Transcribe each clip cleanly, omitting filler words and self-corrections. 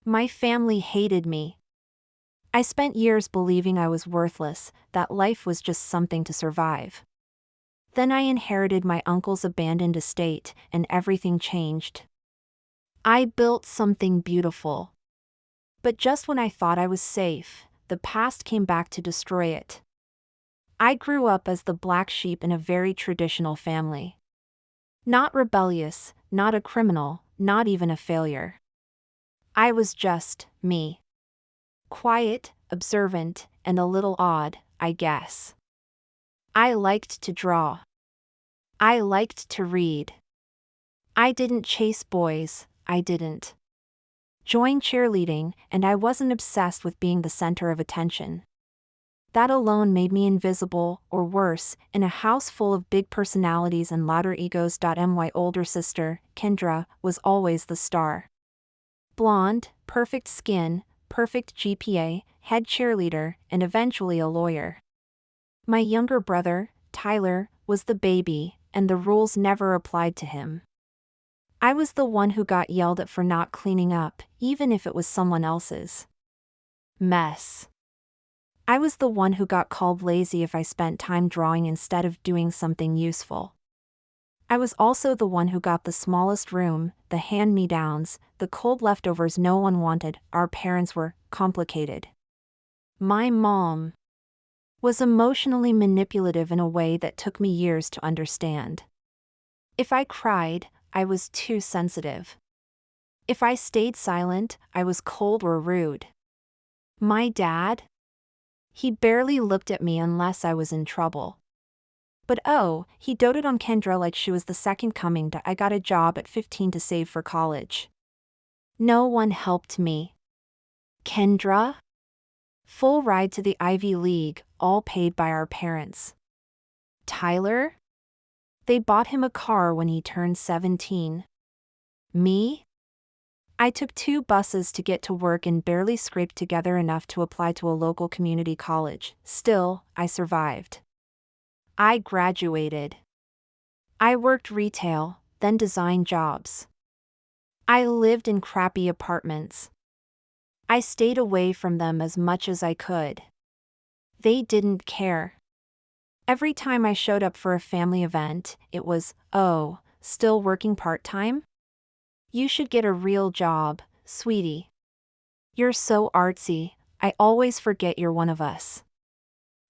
My family hated me. I spent years believing I was worthless, that life was just something to survive. Then I inherited my uncle's abandoned estate, and everything changed. I built something beautiful. But just when I thought I was safe, the past came back to destroy it. I grew up as the black sheep in a very traditional family. Not rebellious, not a criminal, not even a failure. I was just me. Quiet, observant, and a little odd, I guess. I liked to draw. I liked to read. I didn't chase boys, I didn't join cheerleading, and I wasn't obsessed with being the center of attention. That alone made me invisible, or worse, in a house full of big personalities and louder egos. My older sister, Kendra, was always the star. Blonde, perfect skin, perfect GPA, head cheerleader, and eventually a lawyer. My younger brother, Tyler, was the baby, and the rules never applied to him. I was the one who got yelled at for not cleaning up, even if it was someone else's mess. I was the one who got called lazy if I spent time drawing instead of doing something useful. I was also the one who got the smallest room, the hand-me-downs, the cold leftovers no one wanted. Our parents were complicated. My mom was emotionally manipulative in a way that took me years to understand. If I cried, I was too sensitive. If I stayed silent, I was cold or rude. My dad? He barely looked at me unless I was in trouble. But oh, he doted on Kendra like she was the second coming. I got a job at 15 to save for college. No one helped me. Kendra? Full ride to the Ivy League, all paid by our parents. Tyler? They bought him a car when he turned 17. Me? I took 2 buses to get to work and barely scraped together enough to apply to a local community college. Still, I survived. I graduated. I worked retail, then design jobs. I lived in crappy apartments. I stayed away from them as much as I could. They didn't care. Every time I showed up for a family event, it was, "Oh, still working part-time? You should get a real job, sweetie. You're so artsy, I always forget you're one of us."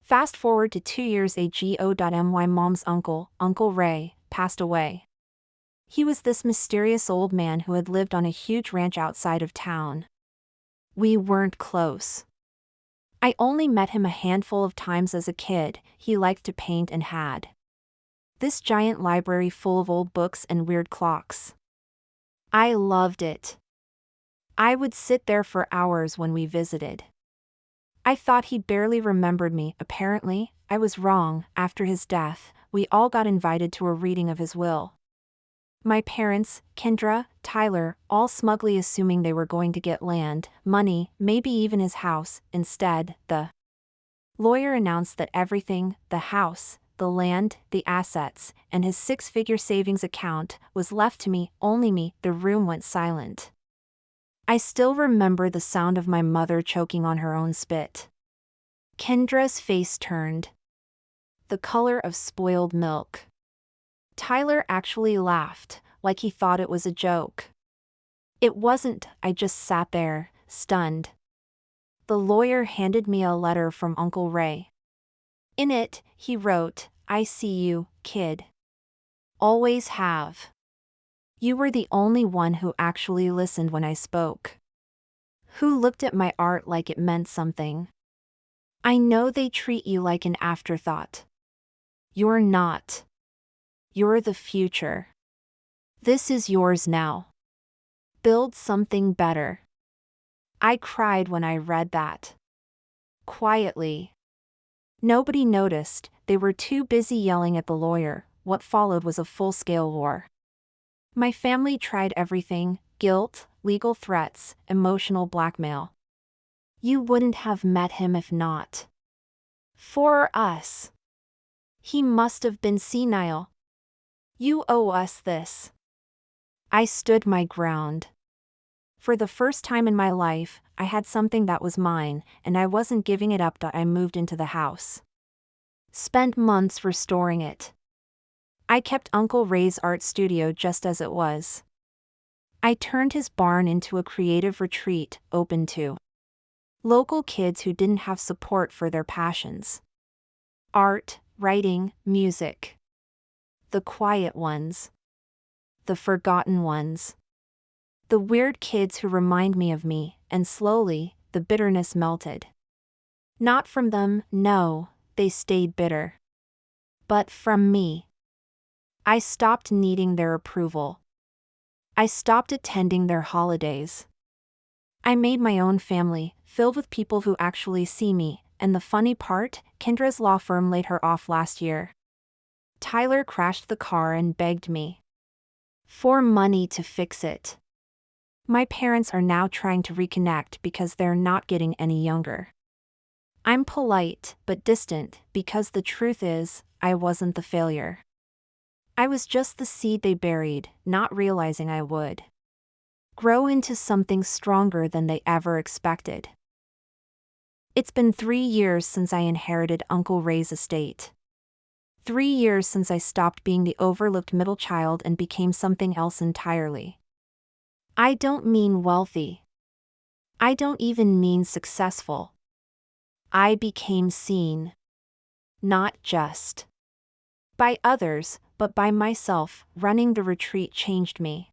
Fast forward to 2 years ago. My mom's uncle, Uncle Ray, passed away. He was this mysterious old man who had lived on a huge ranch outside of town. We weren't close. I only met him a handful of times as a kid. He liked to paint and had this giant library full of old books and weird clocks. I loved it. I would sit there for hours when we visited. I thought he barely remembered me. Apparently, I was wrong. After his death, we all got invited to a reading of his will. My parents, Kendra, Tyler, all smugly assuming they were going to get land, money, maybe even his house. Instead, the lawyer announced that everything, the house, the land, the assets, and his 6-figure savings account, was left to me, only me. The room went silent. I still remember the sound of my mother choking on her own spit. Kendra's face turned the color of spoiled milk. Tyler actually laughed, like he thought it was a joke. It wasn't. I just sat there, stunned. The lawyer handed me a letter from Uncle Ray. In it, he wrote, "I see you, kid. Always have. You were the only one who actually listened when I spoke. Who looked at my art like it meant something. I know they treat you like an afterthought. You're not. You're the future. This is yours now. Build something better." I cried when I read that. Quietly. Nobody noticed, they were too busy yelling at the lawyer. What followed was a full-scale war. My family tried everything: guilt, legal threats, emotional blackmail. You wouldn't have met him if not for us. He must have been senile. You owe us this. I stood my ground. For the first time in my life, I had something that was mine, and I wasn't giving it up. I moved into the house. Spent months restoring it. I kept Uncle Ray's art studio just as it was. I turned his barn into a creative retreat, open to local kids who didn't have support for their passions. Art, writing, music. The quiet ones. The forgotten ones. The weird kids who remind me of me, and slowly, the bitterness melted. Not from them, no, they stayed bitter. But from me. I stopped needing their approval. I stopped attending their holidays. I made my own family, filled with people who actually see me, and the funny part, Kendra's law firm laid her off last year. Tyler crashed the car and begged me for money to fix it. My parents are now trying to reconnect because they're not getting any younger. I'm polite but distant because the truth is, I wasn't the failure. I was just the seed they buried, not realizing I would grow into something stronger than they ever expected. It's been 3 years since I inherited Uncle Ray's estate. 3 years since I stopped being the overlooked middle child and became something else entirely. I don't mean wealthy. I don't even mean successful. I became seen. Not just by others, but by myself. Running the retreat changed me.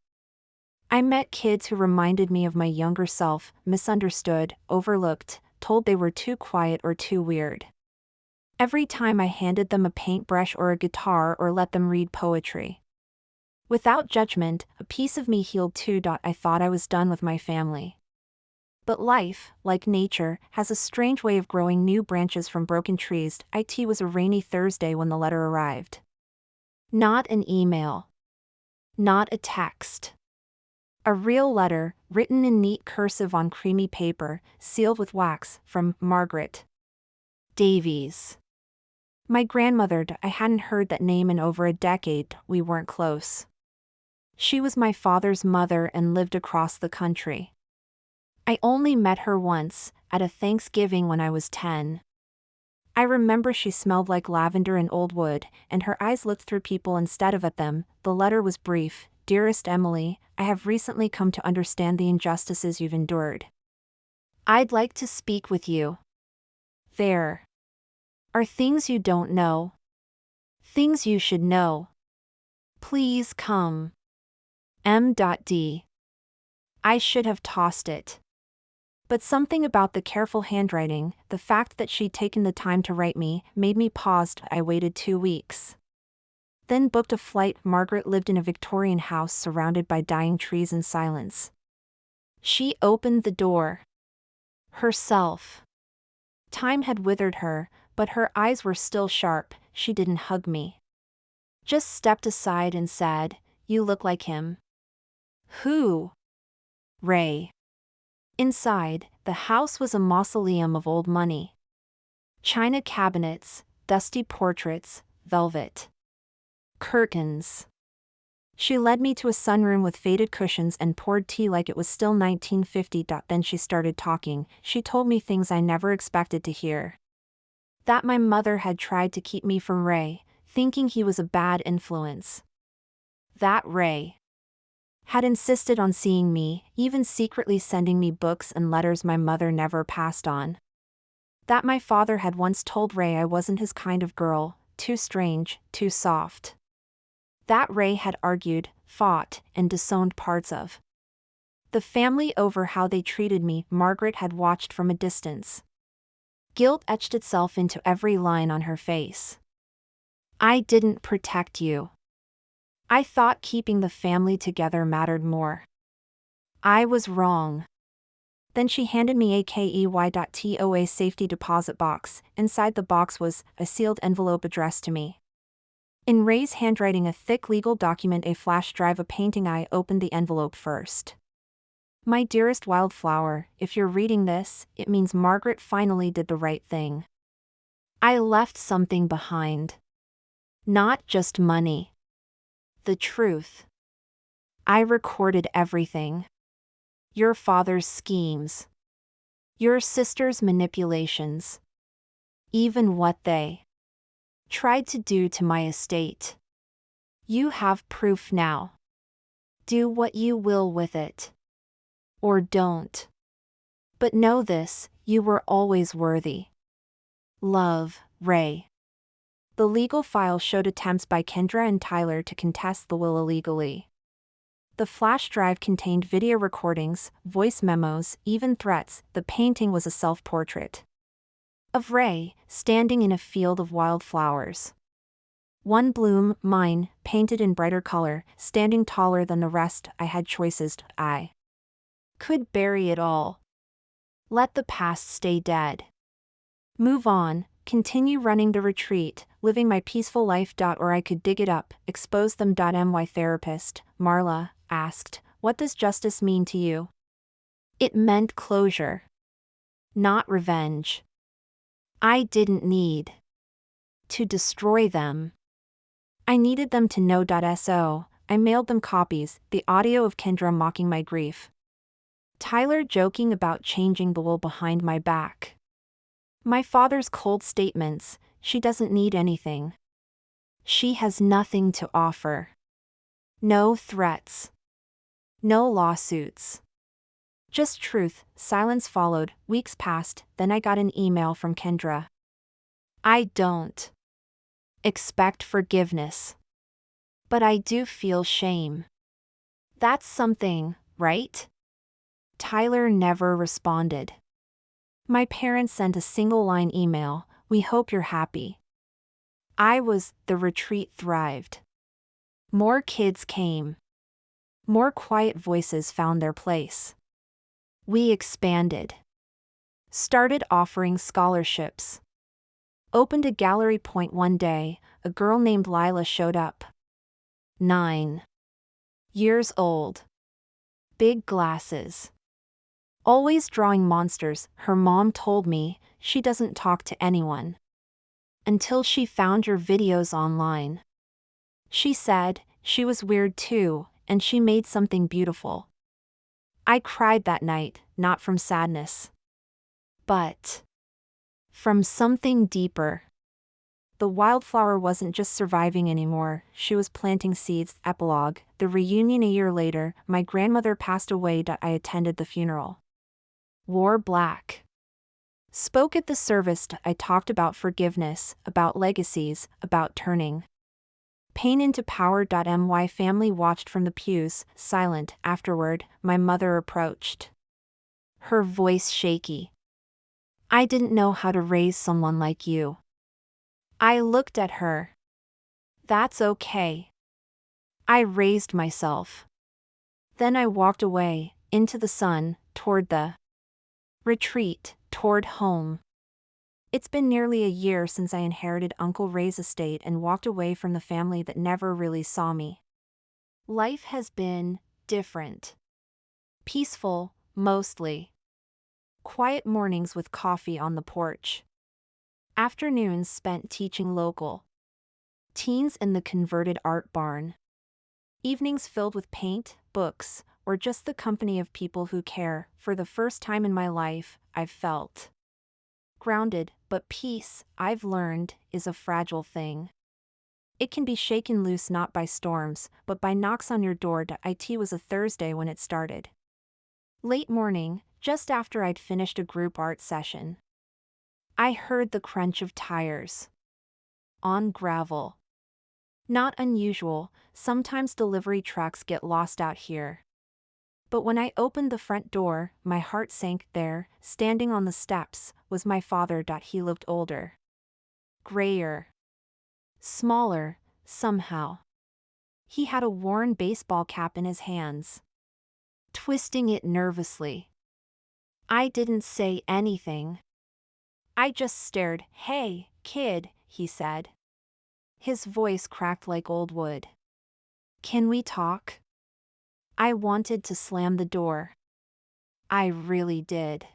I met kids who reminded me of my younger self, misunderstood, overlooked, told they were too quiet or too weird. Every time I handed them a paintbrush or a guitar or let them read poetry. Without judgment, a piece of me healed too. I thought I was done with my family. But life, like nature, has a strange way of growing new branches from broken trees. It was a rainy Thursday when the letter arrived. Not an email. Not a text. A real letter, written in neat cursive on creamy paper, sealed with wax, from Margaret Davies. My grandmother. I hadn't heard that name in over a decade. We weren't close. She was my father's mother and lived across the country. I only met her once, at a Thanksgiving when I was 10. I remember she smelled like lavender and old wood, and her eyes looked through people instead of at them. The letter was brief. Dearest Emily, I have recently come to understand the injustices you've endured. I'd like to speak with you. There are things you don't know. Things you should know. Please come. M.D. I should have tossed it. But something about the careful handwriting, the fact that she'd taken the time to write me, made me pause. I waited 2 weeks. Then booked a flight. Margaret lived in a Victorian house surrounded by dying trees and silence. She opened the door. Herself. Time had withered her, but her eyes were still sharp. She didn't hug me. Just stepped aside and said, "You look like him." Who? Ray. Inside, the house was a mausoleum of old money. China cabinets, dusty portraits, velvet curtains. She led me to a sunroom with faded cushions and poured tea like it was still 1950. Then she started talking. She told me things I never expected to hear. That my mother had tried to keep me from Ray, thinking he was a bad influence. That Ray had insisted on seeing me, even secretly sending me books and letters my mother never passed on. That my father had once told Ray I wasn't his kind of girl, too strange, too soft. That Ray had argued, fought, and disowned parts of the family over how they treated me. Margaret had watched from a distance. Guilt etched itself into every line on her face. I didn't protect you. I thought keeping the family together mattered more. I was wrong. Then she handed me a KEY.TOA safety deposit box. Inside the box was a sealed envelope addressed to me. In Ray's handwriting, a thick legal document, a flash drive, a painting. I opened the envelope first. My dearest Wildflower, if you're reading this, it means Margaret finally did the right thing. I left something behind. Not just money. The truth. I recorded everything. your father's schemes, your sister's manipulations, even what they tried to do to my estate. You have proof now. Do what you will with it. Or don't. But know this, you were always worthy. Love, Ray. The legal file showed attempts by Kendra and Tyler to contest the will illegally. The flash drive contained video recordings, voice memos, even threats. The painting was a self-portrait of Ray, standing in a field of wildflowers. One bloom, mine, painted in brighter color, standing taller than the rest. I had choices. I could bury it all. Let the past stay dead. Move on, continue running the retreat, living my peaceful life. Or I could dig it up, expose them. My therapist, Marla, asked, what does justice mean to you? It meant closure. Not revenge. I didn't need to destroy them. I needed them to know. So, I mailed them copies, the audio of Kendra mocking my grief. Tyler joking about changing the will behind my back. My father's cold statements, she doesn't need anything. She has nothing to offer. No threats. No lawsuits. Just truth. Silence followed, weeks passed, then I got an email from Kendra. I don't expect forgiveness. But I do feel shame. That's something, right? Tyler never responded. My parents sent a single-line email, we hope you're happy. The retreat thrived. More kids came. More quiet voices found their place. We expanded. Started offering scholarships. Opened a gallery. One day, a girl named Lila showed up. 9 years old. Big glasses. Always drawing monsters. Her mom told me, she doesn't talk to anyone. Until she found your videos online. She said, she was weird too, and she made something beautiful. I cried that night, not from sadness. But from something deeper. The wildflower wasn't just surviving anymore, she was planting seeds. Epilogue, the reunion a year later, my grandmother passed away. I attended the funeral. Wore black. Spoke at the service. I talked about forgiveness, about legacies, about turning pain into power. My family watched from the pews, silent. Afterward, my mother approached. Her voice shaky. I didn't know how to raise someone like you. I looked at her. That's okay. I raised myself. Then I walked away, into the sun, toward the retreat, toward home. It's been nearly a year since I inherited Uncle Ray's estate and walked away from the family that never really saw me. Life has been different. Peaceful, mostly. Quiet mornings with coffee on the porch. Afternoons spent teaching local teens in the converted art barn. Evenings filled with paint, books, or just the company of people who care. For the first time in my life, I've felt grounded, but peace, I've learned, is a fragile thing. It can be shaken loose not by storms, but by knocks on your door. It was a Thursday when it started. Late morning, just after I'd finished a group art session. I heard the crunch of tires on gravel. Not unusual, sometimes delivery trucks get lost out here. But when I opened the front door, my heart sank. There, standing on the steps, was my father. He looked older. Grayer. Smaller, somehow. He had a worn baseball cap in his hands. Twisting it nervously. I didn't say anything. I just stared. Hey, kid, he said. His voice cracked like old wood. Can we talk? I wanted to slam the door. I really did.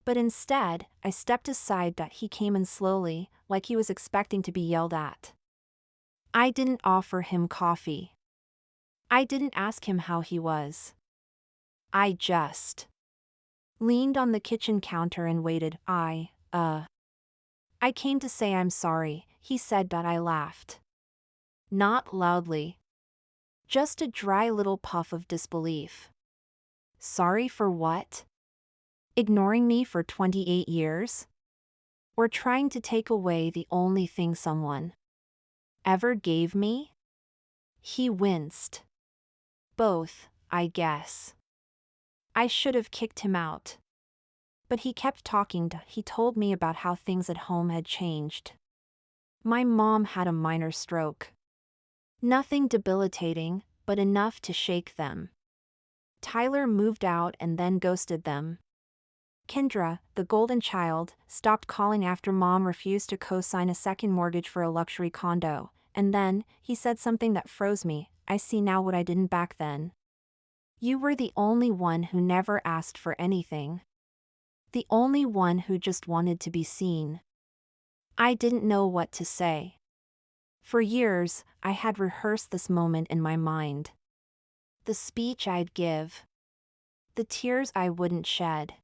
But instead, I stepped aside. He came in slowly, like he was expecting to be yelled at. I didn't offer him coffee. I didn't ask him how he was. I just leaned on the kitchen counter and waited. I came to say I'm sorry, he said, but I laughed. Not loudly. Just a dry little puff of disbelief. Sorry for what? Ignoring me for 28 years? Or trying to take away the only thing someone ever gave me? He winced. Both, I guess. I should have kicked him out. But he kept talking. He told me about how things at home had changed. My mom had a minor stroke. Nothing debilitating, but enough to shake them. Tyler moved out and then ghosted them. Kendra, the golden child, stopped calling after Mom refused to co-sign a second mortgage for a luxury condo, and then, he said something that froze me. I see now what I didn't back then. You were the only one who never asked for anything. The only one who just wanted to be seen. I didn't know what to say. For years, I had rehearsed this moment in my mind. The speech I'd give. The tears I wouldn't shed.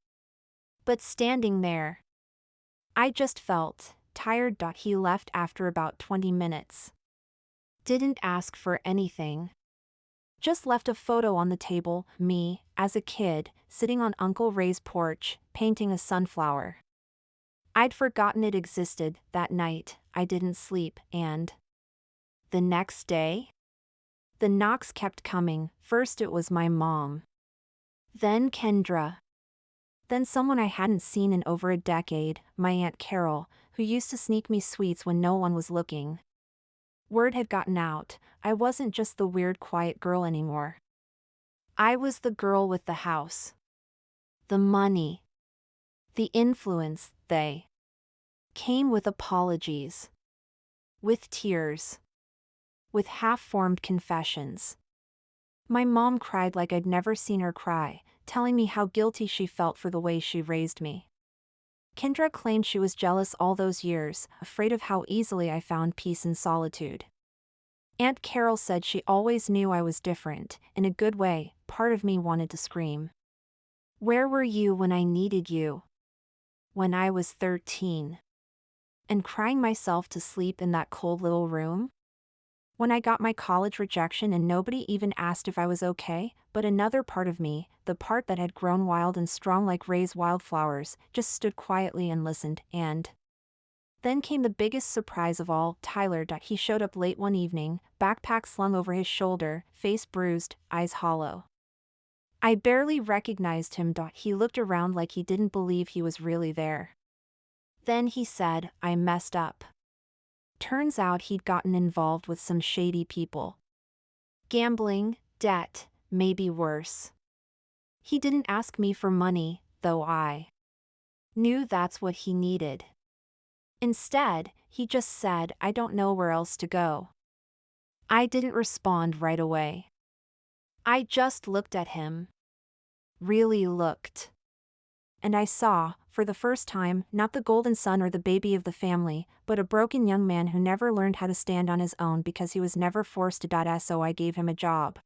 But standing there, I just felt tired. He left after about 20 minutes. Didn't ask for anything. Just left a photo on the table, me, as a kid, sitting on Uncle Ray's porch, painting a sunflower. I'd forgotten it existed. That night, I didn't sleep, and the next day? The knocks kept coming. First it was my mom. Then Kendra. Then someone I hadn't seen in over a decade, my Aunt Carol, who used to sneak me sweets when no one was looking. Word had gotten out, I wasn't just the weird quiet girl anymore. I was the girl with the house. The money. The influence. They came with apologies. With tears. With half-formed confessions. My mom cried like I'd never seen her cry, telling me how guilty she felt for the way she raised me. Kendra claimed she was jealous all those years, afraid of how easily I found peace in solitude. Aunt Carol said she always knew I was different, in a good way. Part of me wanted to scream. Where were you when I needed you? When I was 13. And crying myself to sleep in that cold little room? When I got my college rejection and nobody even asked if I was okay, but another part of me, the part that had grown wild and strong like Ray's wildflowers, just stood quietly and listened, and then came the biggest surprise of all, Tyler. He showed up late one evening, backpack slung over his shoulder, face bruised, eyes hollow. I barely recognized him. He looked around like he didn't believe he was really there. Then he said, I messed up. Turns out he'd gotten involved with some shady people. Gambling, debt, maybe worse. He didn't ask me for money, though I knew that's what he needed. Instead, he just said, I don't know where else to go. I didn't respond right away. I just looked at him. Really looked. And I saw, for the first time, not the golden son or the baby of the family, but a broken young man who never learned how to stand on his own because he was never forced to. So I gave him a job.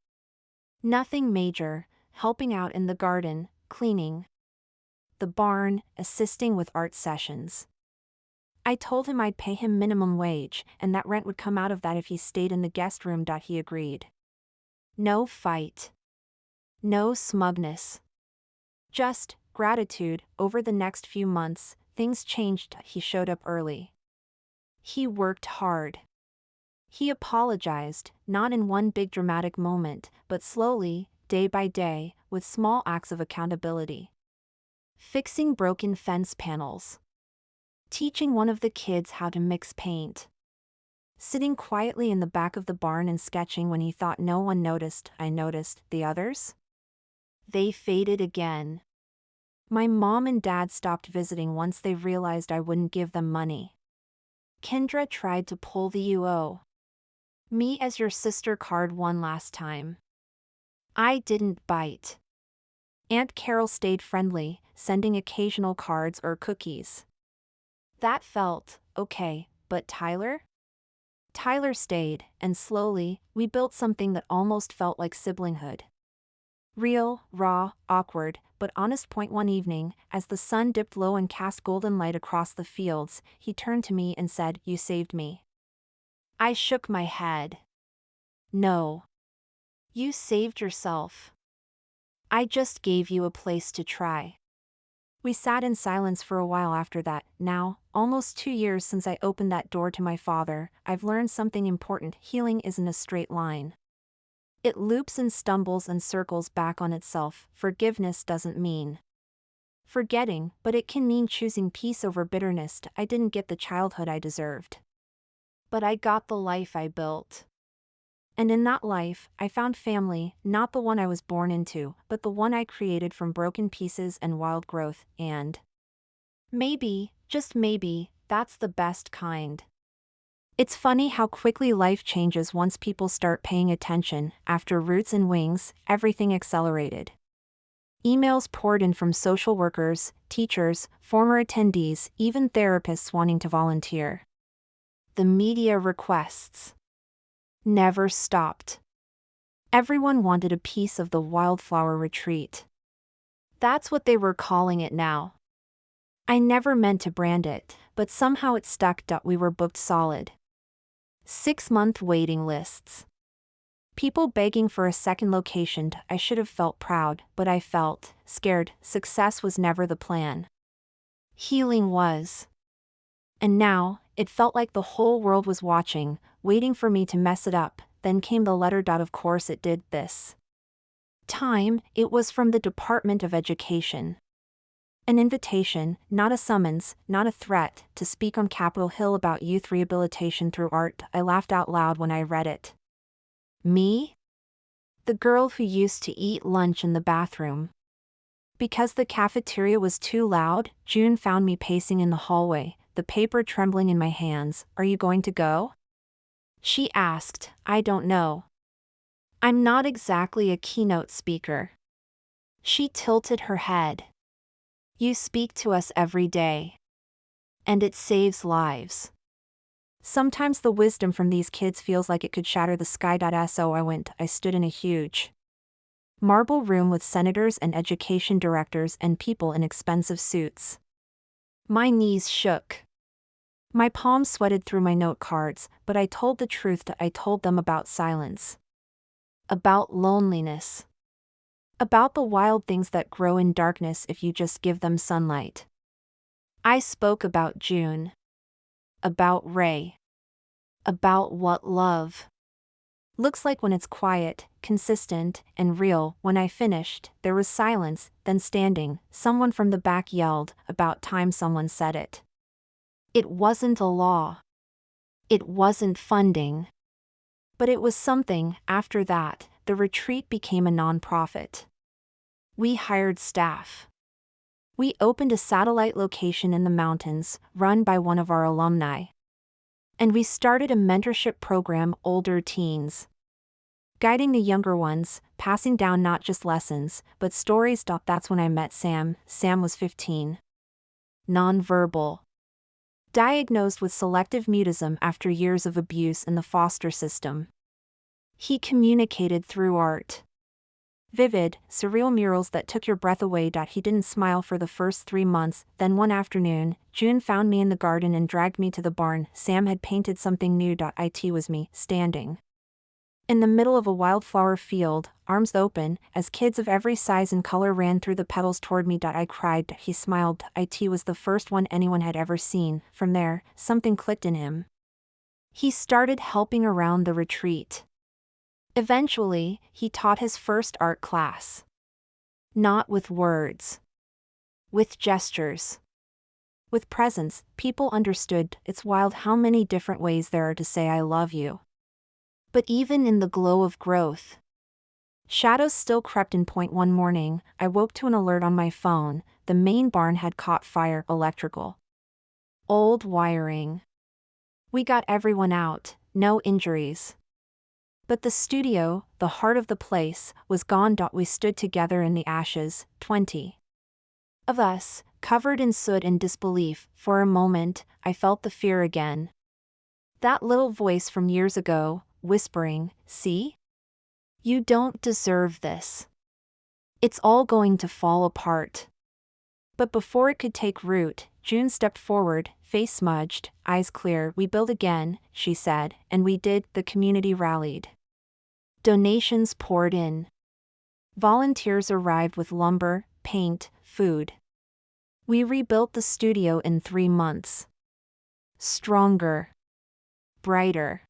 Nothing major, helping out in the garden, cleaning the barn, assisting with art sessions. I told him I'd pay him minimum wage, and that rent would come out of that if he stayed in the guest room. He agreed. No fight. No smugness. Just gratitude. Over the next few months, things changed. He showed up early. He worked hard. He apologized, not in one big dramatic moment, but slowly, day by day, with small acts of accountability. Fixing broken fence panels. Teaching one of the kids how to mix paint. Sitting quietly in the back of the barn and sketching when he thought no one noticed. I noticed. The others? They faded again. My mom and dad stopped visiting once they realized I wouldn't give them money. Kendra tried to pull the "you owe me as your sister" card one last time. I didn't bite. Aunt Carol stayed friendly, sending occasional cards or cookies. That felt okay, but Tyler? Tyler stayed, and slowly, we built something that almost felt like siblinghood. Real, raw, awkward, but honest. Point one evening, as the sun dipped low and cast golden light across the fields, he turned to me and said, "You saved me." I shook my head. "No. You saved yourself. I just gave you a place to try." We sat in silence for a while after that. Now, almost 2 years since I opened that door to my father, I've learned something important. Healing isn't a straight line. It loops and stumbles and circles back on itself. Forgiveness doesn't mean forgetting, but it can mean choosing peace over bitterness. I didn't get the childhood I deserved, but I got the life I built. And in that life, I found family, not the one I was born into, but the one I created from broken pieces and wild growth, and maybe, just maybe, that's the best kind. It's funny how quickly life changes once people start paying attention. After Roots and Wings, everything accelerated. Emails poured in from social workers, teachers, former attendees, even therapists wanting to volunteer. The media requests never stopped. Everyone wanted a piece of the Wildflower Retreat. That's what they were calling it now. I never meant to brand it, but somehow it stuck. We were booked solid. 6-month waiting lists. People begging for a second location. I should have felt proud, but I felt scared. Success was never the plan. Healing was. And now, it felt like the whole world was watching, waiting for me to mess it up. Then came the letter. Of course it did. This time, it was from the Department of Education. An invitation, not a summons, not a threat, to speak on Capitol Hill about youth rehabilitation through art. I laughed out loud when I read it. Me? The girl who used to eat lunch in the bathroom. Because the cafeteria was too loud, June found me pacing in the hallway, the paper trembling in my hands. "Are you going to go?" she asked. "I don't know. I'm not exactly a keynote speaker." She tilted her head. "You speak to us every day. And it saves lives. Sometimes the wisdom from these kids feels like it could shatter the sky." So I stood in a huge marble room with senators and education directors and people in expensive suits. My knees shook. My palms sweated through my note cards, but I told the truth. I told them about silence. About loneliness. About the wild things that grow in darkness if you just give them sunlight. I spoke about June. About Ray. About what love looks like when it's quiet, consistent, and real. When I finished, there was silence, then standing, someone from the back yelled, "About time someone said it." It wasn't a law. It wasn't funding. But it was something. After that, the retreat became a nonprofit. We hired staff. We opened a satellite location in the mountains, run by one of our alumni. And we started a mentorship program. Older teens guiding the younger ones, passing down not just lessons, but stories. That's when I met Sam. Sam was 15. Nonverbal. Diagnosed with selective mutism after years of abuse in the foster system. He communicated through art. Vivid, surreal murals that took your breath away. He didn't smile for the first 3 months, then one afternoon, June found me in the garden and dragged me to the barn. Sam had painted something new. It was me, standing in the middle of a wildflower field, arms open, as kids of every size and color ran through the petals toward me. I cried. He smiled. It was the first one anyone had ever seen. From there, something clicked in him. He started helping around the retreat. Eventually, he taught his first art class. Not with words. With gestures. With presence. People understood. It's wild how many different ways there are to say I love you. But even in the glow of growth, shadows still crept in. One morning, I woke to an alert on my phone. The main barn had caught fire. Electrical. Old wiring. We got everyone out, no injuries. But the studio, the heart of the place, was gone. We stood together in the ashes, 20 of us, covered in soot and disbelief. For a moment, I felt the fear again. That little voice from years ago, whispering, "See? You don't deserve this." It's all going to fall apart. But before it could take root, June stepped forward, face smudged, eyes clear. We build again, she said, and we did. The community rallied. Donations poured in. Volunteers arrived with lumber, paint, food. We rebuilt the studio in 3 months. Stronger. Brighter.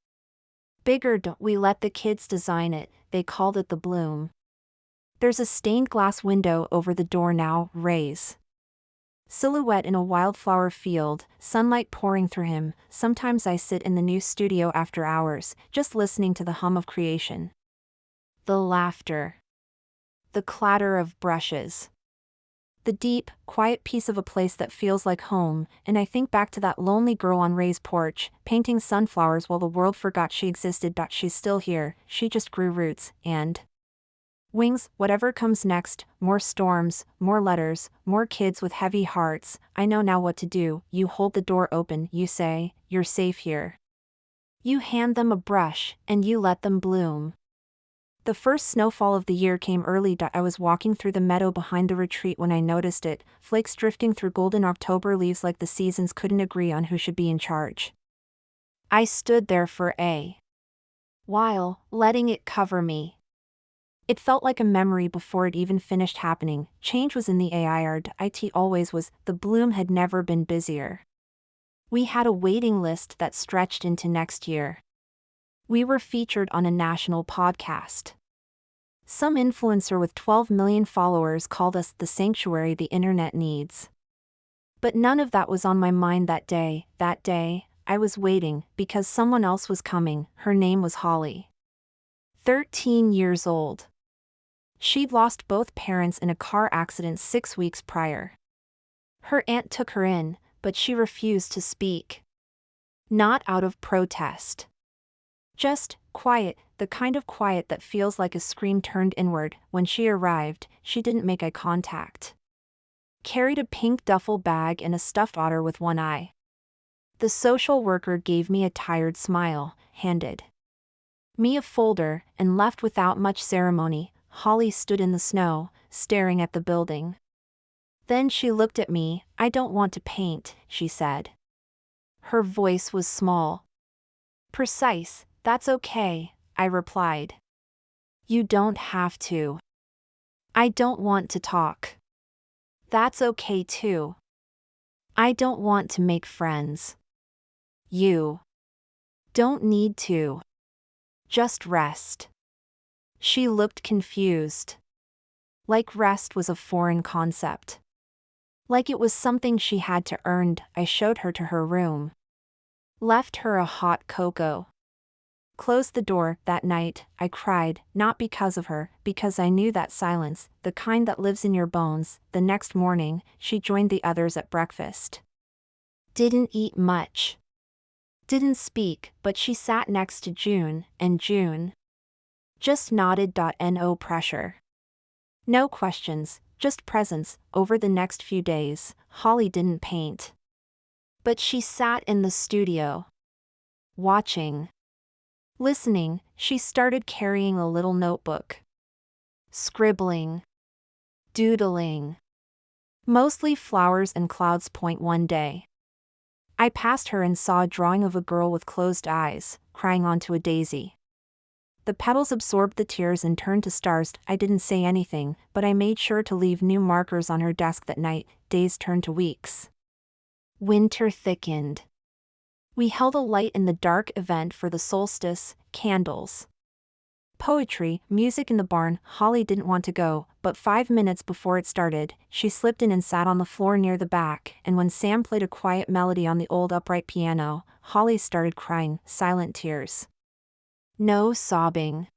Bigger. We let the kids design it, they called it the Bloom. There's a stained glass window over the door now, Ray's silhouette in a wildflower field, sunlight pouring through him. Sometimes I sit in the new studio after hours, just listening to the hum of creation. The laughter. The clatter of brushes. The deep, quiet peace of a place that feels like home, and I think back to that lonely girl on Ray's porch, painting sunflowers while the world forgot she existed. She's still here, she just grew roots, and wings. Whatever comes next, more storms, more letters, more kids with heavy hearts. I know now what to do. You hold the door open, you say, you're safe here. You hand them a brush, and you let them bloom. The first snowfall of the year came early. I was walking through the meadow behind the retreat when I noticed it, flakes drifting through golden October leaves like the seasons couldn't agree on who should be in charge. I stood there for a while, letting it cover me. It felt like a memory before it even finished happening. Change was in the air. It always was. The Bloom had never been busier. We had a waiting list that stretched into next year. We were featured on a national podcast. Some influencer with 12 million followers called us the sanctuary the internet needs. But none of that was on my mind that day. That day, I was waiting, because someone else was coming. Her name was Holly. 13 years old. She'd lost both parents in a car accident 6 weeks prior. Her aunt took her in, but she refused to speak. Not out of protest. Just quiet, the kind of quiet that feels like a scream turned inward. When she arrived, she didn't make eye contact. Carried a pink duffel bag and a stuffed otter with one eye. The social worker gave me a tired smile, handed me a folder, and left without much ceremony. Holly stood in the snow, staring at the building. Then she looked at me. I don't want to paint, she said. Her voice was small. Precise. That's okay, I replied. You don't have to. I don't want to talk. That's okay too. I don't want to make friends. You don't need to. Just rest. She looked confused. Like rest was a foreign concept. Like it was something she had to earn. I showed her to her room. Left her a hot cocoa. Closed the door. That night, I cried, not because of her, because I knew that silence, the kind that lives in your bones. The next morning, she joined the others at breakfast. Didn't eat much. Didn't speak, but she sat next to June, and June just nodded. No pressure. No questions, just presence. Over the next few days, Holly didn't paint. But she sat in the studio. Watching. Listening. She started carrying a little notebook. Scribbling. Doodling. Mostly flowers and clouds. One day, I passed her and saw a drawing of a girl with closed eyes, crying onto a daisy. The petals absorbed the tears and turned to stars. I didn't say anything, but I made sure to leave new markers on her desk that night. Days turned to weeks. Winter thickened. We held a light-in-the-dark event for the solstice, candles. Poetry, music in the barn. Holly didn't want to go, but 5 minutes before it started, she slipped in and sat on the floor near the back, and when Sam played a quiet melody on the old upright piano, Holly started crying, silent tears. No sobbing.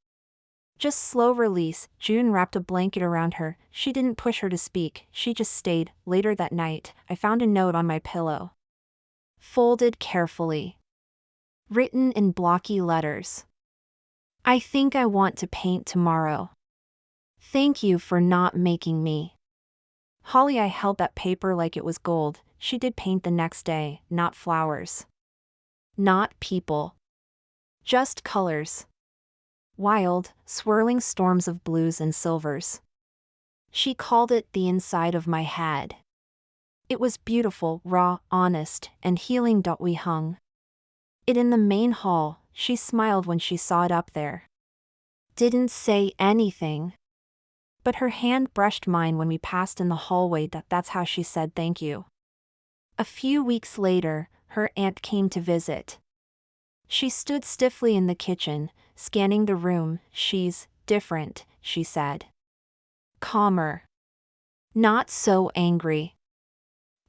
Just slow release. June wrapped a blanket around her. She didn't push her to speak, she just stayed. Later that night, I found a note on my pillow. Folded carefully. Written in blocky letters. I think I want to paint tomorrow. Thank you for not making me. Holly. I held that paper like it was gold. She did paint the next day, not flowers. Not people. Just colors. Wild, swirling storms of blues and silvers. She called it the inside of my head. It was beautiful, raw, honest, and healing. We hung it in the main hall. She smiled when she saw it up there. Didn't say anything. But her hand brushed mine when we passed in the hallway. That's how she said thank you. A few weeks later, her aunt came to visit. She stood stiffly in the kitchen, scanning the room. She's different, she said. Calmer. Not so angry.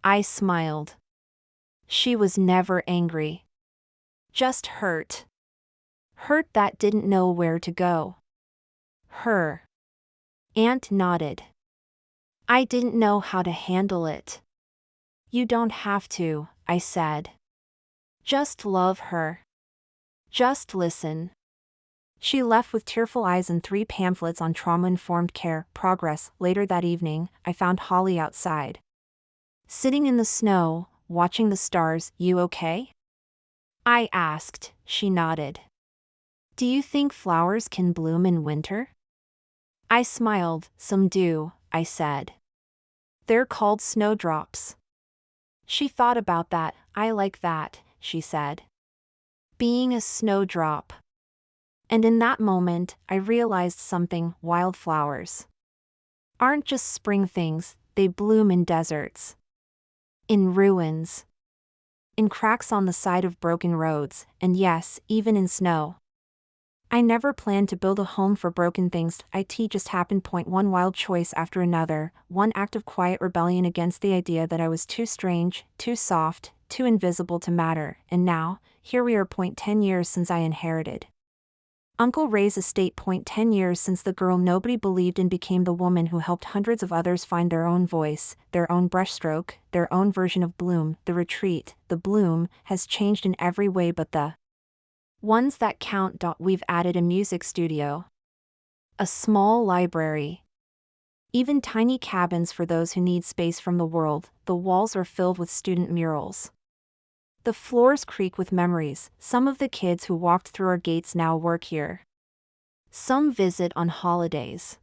I smiled. She was never angry. Just hurt. Hurt that didn't know where to go. Her aunt nodded. I didn't know how to handle it. You don't have to, I said. Just love her. Just listen. She left with tearful eyes and 3 pamphlets on trauma-informed care, progress. Later that evening, I found Holly outside. Sitting in the snow, watching the stars. You okay? I asked. She nodded. Do you think flowers can bloom in winter? I smiled. Some do, I said. They're called snowdrops. She thought about that. I like that, she said. Being a snowdrop. And in that moment, I realized something. Wildflowers aren't just spring things, they bloom in deserts. In ruins. In cracks on the side of broken roads, and yes, even in snow. I never planned to build a home for broken things. It just happened. One wild choice after another, one act of quiet rebellion against the idea that I was too strange, too soft, too invisible to matter, and now, here we are. 10 years since I inherited Uncle Ray's estate. 10 years since the girl nobody believed in became the woman who helped hundreds of others find their own voice, their own brushstroke, their own version of bloom. The retreat, the bloom, has changed in every way but the ones that count. We've added a music studio, a small library, even tiny cabins for those who need space from the world. The walls are filled with student murals. The floors creak with memories. Some of the kids who walked through our gates now work here. Some visit on holidays.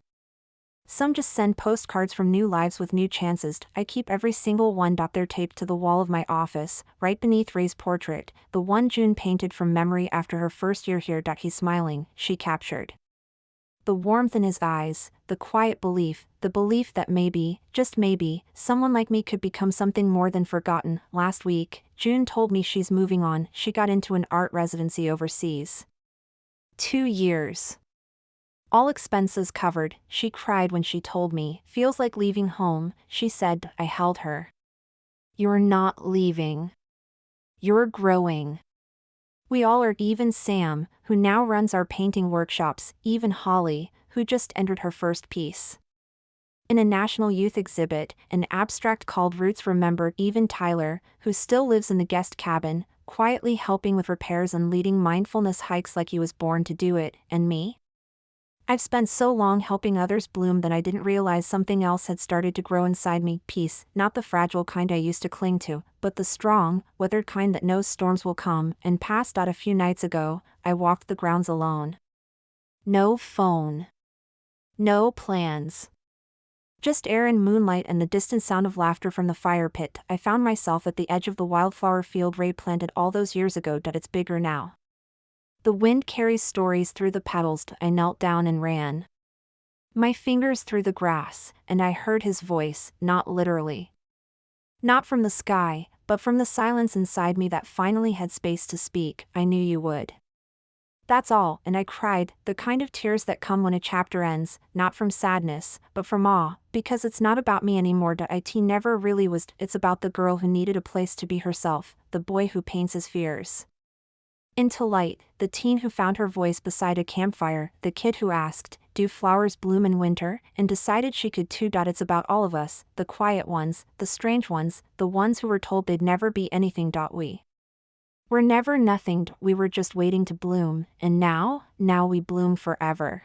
Some just send postcards from new lives with new chances. I keep every single one. They're taped to the wall of my office, right beneath Ray's portrait, the one June painted from memory after her first year here. He's smiling, she captured. The warmth in his eyes, the quiet belief, the belief that maybe, just maybe, someone like me could become something more than forgotten. Last week, June told me she's moving on. She got into an art residency overseas. 2 years. All expenses covered. She cried when she told me. Feels like leaving home, she said. I held her. You're not leaving. You're growing. We all are. Even Sam, who now runs our painting workshops, even Holly, who just entered her first piece in a national youth exhibit, an abstract called Roots Remembered. Even Tyler, who still lives in the guest cabin, quietly helping with repairs and leading mindfulness hikes like he was born to do it. And me? I've spent so long helping others bloom that I didn't realize something else had started to grow inside me. Peace, not the fragile kind I used to cling to, but the strong, weathered kind that knows storms will come and pass. A few nights ago, I walked the grounds alone. No phone. No plans. Just air and moonlight and the distant sound of laughter from the fire pit. I found myself at the edge of the wildflower field Ray planted all those years ago. It's bigger now. The wind carries stories through the petals. I knelt down and ran my fingers through the grass, and I heard his voice, not literally. Not from the sky, but from the silence inside me that finally had space to speak. I knew you would. That's all, and I cried, the kind of tears that come when a chapter ends, not from sadness, but from awe, because it's not about me anymore. It never really was. It's about the girl who needed a place to be herself, the boy who paints his fears into light, the teen who found her voice beside a campfire, the kid who asked, do flowers bloom in winter, and decided she could too. It's about all of us, the quiet ones, the strange ones, the ones who were told they'd never be anything. We were never nothing, we were just waiting to bloom, and now we bloom forever.